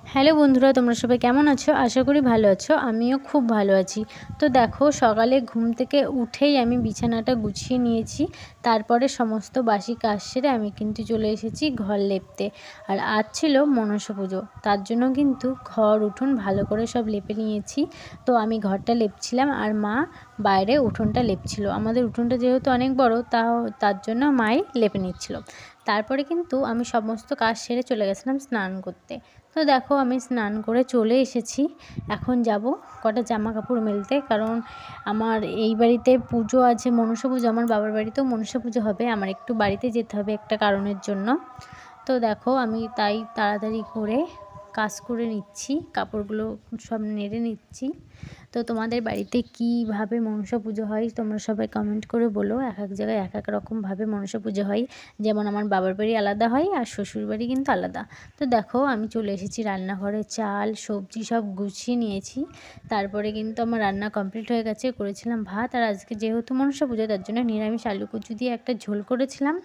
Hello বন্ধুরা, তোমরা সবাই কেমন আছো? আশা করি ভালো আছো। আমিও খুব ভালো আছি। তো দেখো, সকালে ঘুম থেকে উঠেই আমি বিছানাটা গুছিয়ে নিয়েছি। তারপরে সমস্ত বাসি কাজ সেরে আমি কিন্তু চলে এসেছি ঘর লেপতে। আর আজ ছিল মনসা পুজো, তার জন্য কিন্তু ঘর উঠোন ভালো করে সব লেপে নিয়েছি। তো আমি ঘরটা লেপছিলাম আর মা বাইরে উঠোনটা লেপছিল। আমাদের উঠোনটা যেহেতু অনেক বড়, তার জন্য মাই লেপে নিচ্ছিল। তারপরে কিন্তু আমি সমস্ত কাজ সেরে চলে গেছিলাম স্নান করতে। তো দেখো, আমি স্নান করে চলে এসেছি। এখন যাব কটা জামা কাপড় মেলতে, কারণ আমার এই বাড়িতে পুজো আছে, মনসা পুজো। আমার বাবার বাড়িতেও মনসা পুজো হবে, আমার একটু বাড়িতে যেতে হবে একটা কারণের জন্য। তো দেখো, আমি তাই তাড়াতাড়ি করে কাজ করে নিচ্ছি, কাপড়গুলো সব নেড়ে নিচ্ছি। তো তোমাদের বাড়িতে কীভাবে মনসা পুজো হয় তোমরা সবাই কমেন্ট করে বলো। এক এক জায়গায় এক এক রকমভাবে মনসা পুজো হয়। যেমন আমার বাবার বাড়ি আলাদা হয় আর শ্বশুর বাড়ি কিন্তু আলাদা। তো দেখো, আমি চলে এসেছি রান্নাঘরে, চাল সবজি সব গুছিয়ে নিয়েছি। তারপরে কিন্তু আমার রান্না কমপ্লিট হয়ে গেছে। করেছিলাম ভাত, আর আজকে যেহেতু মনসা পুজো তার জন্য নিরামিষ আলু কুচু দিয়ে একটা ঝোল করেছিলাম,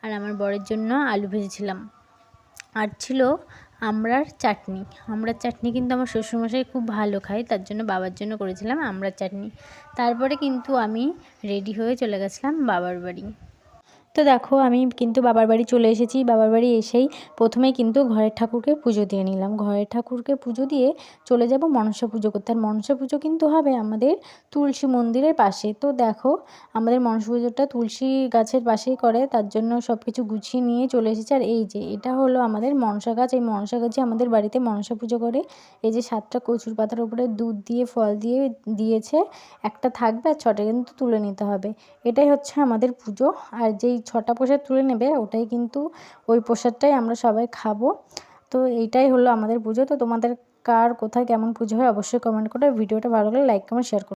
আর আমার বরের জন্য আলু ভেজেছিলাম। আর ছিল আমড়ার চাটনি। আমড়ার চাটনি কিন্তু আমার শ্বশুরমশাই খুব ভালো খায়, তার জন্য বাবার জন্য করেছিলাম আমড়ার চাটনি। তারপরে কিন্তু আমি রেডি হয়ে চলে গেছিলাম বাবার বাড়ি। তো দেখো, আমি কিন্তু বাবার বাড়ি চলে এসেছি। বাবার বাড়ি এসেই প্রথমেই কিন্তু ঘরের ঠাকুরকে পুজো দিয়ে নিলাম। ঘরের ঠাকুরকে পুজো দিয়ে চলে যাব মনসা পুজো করতে। আর মনসা পুজো কিন্তু হবে আমাদের তুলসী মন্দিরের পাশে। তো দেখো, আমাদের মনসা পুজোটা তুলসী গাছের পাশেই করে, তার জন্য সব কিছু গুছিয়ে নিয়ে চলে এসেছি। আর এই যে এটা হলো আমাদের মনসা গাছ। এই মনসা গাছে আমাদের বাড়িতে মনসা পুজো করে। এই যে 7টা কচুর পাতার উপরে দুধ দিয়ে ফল দিয়ে দিয়েছে, একটা থাকবে আর 6টা কিন্তু তুলে নিতে হবে। এটাই হচ্ছে আমাদের পুজো। আর যেই 6টা প্রসাদ তুলে নেবে ওটাই কিন্তু, ওই প্রসাদটাই আমরা সবাই খাবো। তো এইটাই হলো আমাদের পুজো। তো তোমাদের কার কোথায় কেমন পুজো হয় অবশ্যই কমেন্ট করো। ভিডিওটা ভালো লাগলে লাইক কমেন্ট শেয়ার করো।